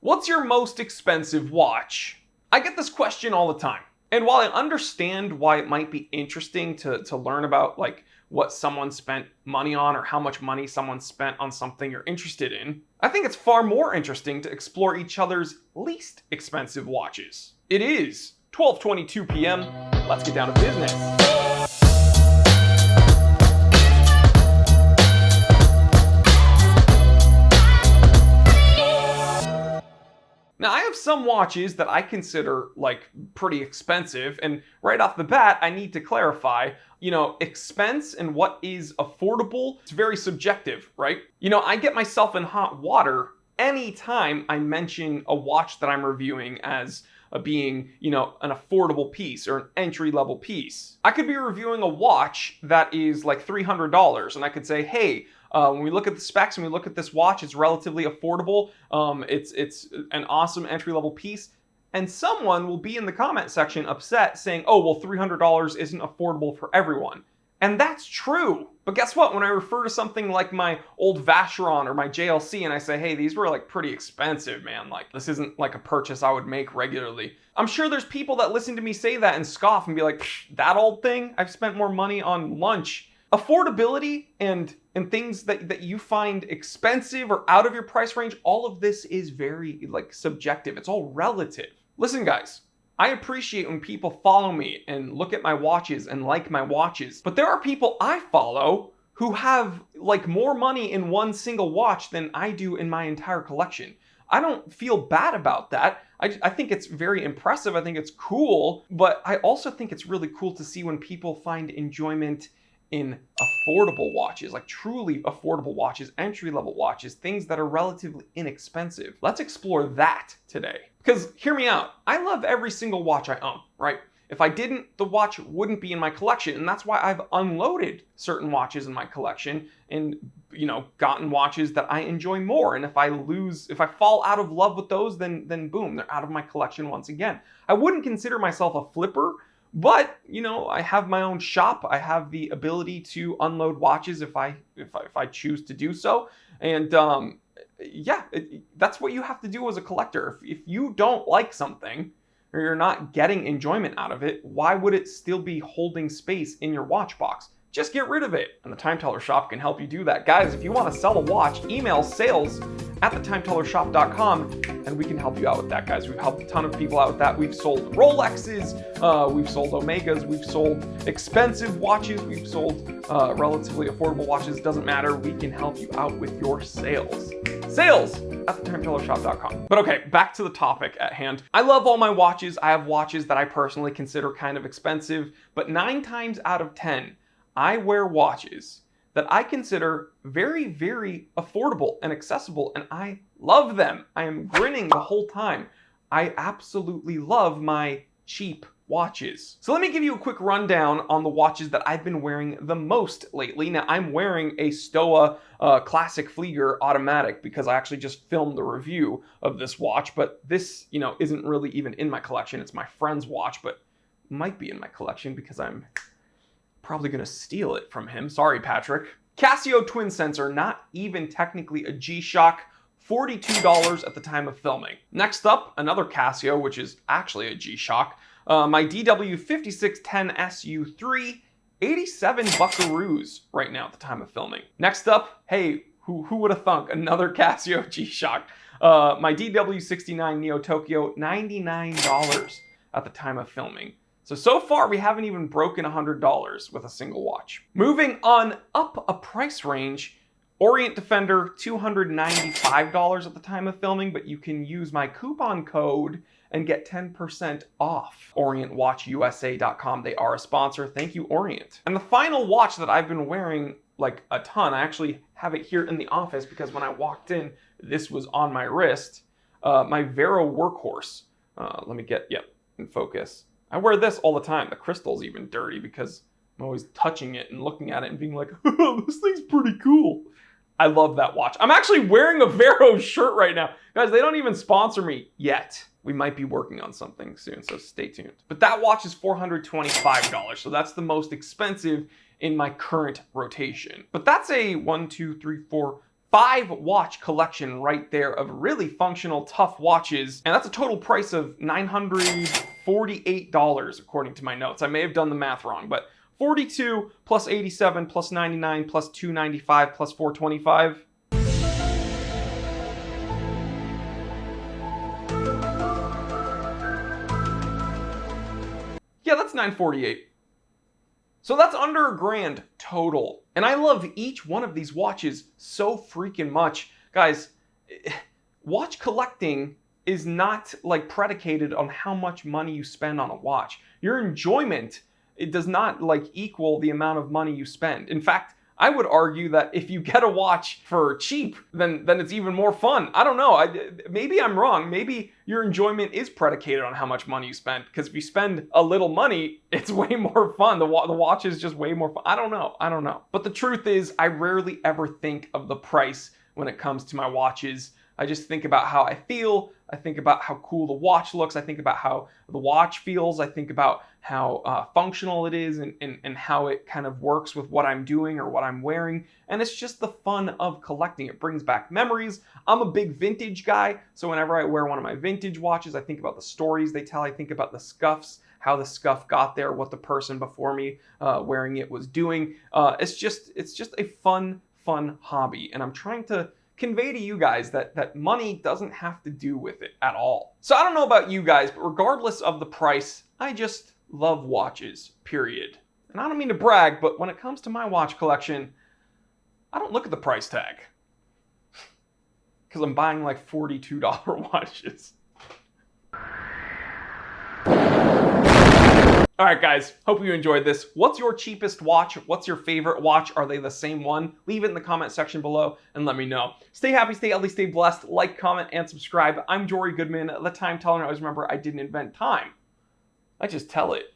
What's your most expensive watch? I get this question all the time. And while I understand why it might be interesting to learn about like what someone spent money on or how much money someone spent on something you're interested in, I think it's far more interesting to explore each other's least expensive watches. It is 12:22 p.m. Let's get down to business. Now, I have some watches that I consider like pretty expensive, and right off the bat, I need to clarify, expense and what is affordable, it's very subjective, right? I get myself in hot water anytime I mention a watch that I'm reviewing as being, an affordable piece or an entry-level piece. I could be reviewing a watch that is like $300, and I could say, hey, when we look at the specs and we look at this watch, it's relatively affordable. It's an awesome entry-level piece. And someone will be in the comment section upset saying, oh, well, $300 isn't affordable for everyone. And that's true. But guess what? When I refer to something like my old Vacheron or my JLC and I say, hey, these were like pretty expensive, man. Like this isn't like a purchase I would make regularly. I'm sure there's people that listen to me say that and scoff and be like, that old thing? I've spent more money on lunch. Affordability and things that you find expensive or out of your price range, all of this is very like subjective. It's all relative. Listen, guys. I appreciate when people follow me and look at my watches and like my watches, but there are people I follow who have like more money in one single watch than I do in my entire collection. I don't feel bad about that. I think it's very impressive. I think it's cool, but I also think it's really cool to see when people find enjoyment in affordable watches, like truly affordable watches, entry-level watches, things that are relatively inexpensive. Let's explore that today. Because hear me out, I love every single watch I own, right? If I didn't, the watch wouldn't be in my collection, and that's why I've unloaded certain watches in my collection and, gotten watches that I enjoy more. And if I fall out of love with those, then boom, they're out of my collection once again. I wouldn't consider myself a flipper, but, I have my own shop. I have the ability to unload watches if I choose to do so. And that's what you have to do as a collector. If you don't like something or you're not getting enjoyment out of it, why would it still be holding space in your watch box? Just get rid of it. And the Time Teller Shop can help you do that. Guys, if you want to sell a watch, email sales@thetimetellershop.com and we can help you out with that, guys. We've helped a ton of people out with that. We've sold Rolexes, we've sold Omegas, we've sold expensive watches, we've sold relatively affordable watches. Doesn't matter. We can help you out with your sales. Sales@thetimetellershop.com. But okay, back to the topic at hand. I love all my watches. I have watches that I personally consider kind of expensive, but 9 times out of 10, I wear watches that I consider very, very affordable and accessible, and I love them. I am grinning the whole time. I absolutely love my cheap watches. So let me give you a quick rundown on the watches that I've been wearing the most lately. Now, I'm wearing a Stowa Classic Flieger Automatic because I actually just filmed the review of this watch, but this, isn't really even in my collection. It's my friend's watch, but might be in my collection because I'm probably gonna steal it from him. Sorry, Patrick. Casio twin sensor, not even technically a G-Shock, $42 at the time of filming. Next up, another Casio, which is actually a G-Shock, my DW5610SU3, 87 buckaroos right now at the time of filming. Next up, hey, who would have thunk, another Casio G-Shock. My DW69 Neo Tokyo, $99 at the time of filming. So far, we haven't even broken $100 with a single watch. Moving on up a price range, Orient Defender, $295 at the time of filming, but you can use my coupon code and get 10% off. OrientWatchUSA.com. They are a sponsor. Thank you, Orient. And the final watch that I've been wearing like a ton, I actually have it here in the office because when I walked in, this was on my wrist, my Vero Workhorse. Let me get, in focus. I wear this all the time. The crystal's even dirty because I'm always touching it and looking at it and being like, oh, this thing's pretty cool. I love that watch. I'm actually wearing a Vero shirt right now. Guys, they don't even sponsor me yet. We might be working on something soon, so stay tuned. But that watch is $425, so that's the most expensive in my current rotation. But that's a 1, 2, 3, 4, 5-watch collection right there of really functional, tough watches. And that's a total price of $948 according to my notes. I may have done the math wrong, but 42 plus 87 plus 99 plus 295 plus 425. Yeah, that's 948. So that's under $1,000 total. And I love each one of these watches so freaking much. Guys, watch collecting is not like predicated on how much money you spend on a watch. Your enjoyment, it does not like equal the amount of money you spend. In fact, I would argue that if you get a watch for cheap, then it's even more fun. I don't know. Maybe I'm wrong. Maybe your enjoyment is predicated on how much money you spend. Because if you spend a little money, it's way more fun. The watch is just way more fun. I don't know. But the truth is, I rarely ever think of the price when it comes to my watches. I just think about how I feel. I think about how cool the watch looks. I think about how the watch feels. I think about how functional it is and how it kind of works with what I'm doing or what I'm wearing. And it's just the fun of collecting. It brings back memories. I'm a big vintage guy. So whenever I wear one of my vintage watches, I think about the stories they tell. I think about the scuffs, how the scuff got there, what the person before me wearing it was doing. It's just a fun hobby. And I'm trying to convey to you guys that money doesn't have to do with it at all. So I don't know about you guys, but regardless of the price, I just love watches, period. And I don't mean to brag, but when it comes to my watch collection, I don't look at the price tag. Because I'm buying like $42 watches. All right, guys, hope you enjoyed this. What's your cheapest watch? What's your favorite watch? Are they the same one? Leave it in the comment section below and let me know. Stay happy, stay healthy, stay blessed. Like, comment, and subscribe. I'm Jory Goodman, the time teller. Always remember, I didn't invent time. I just tell it.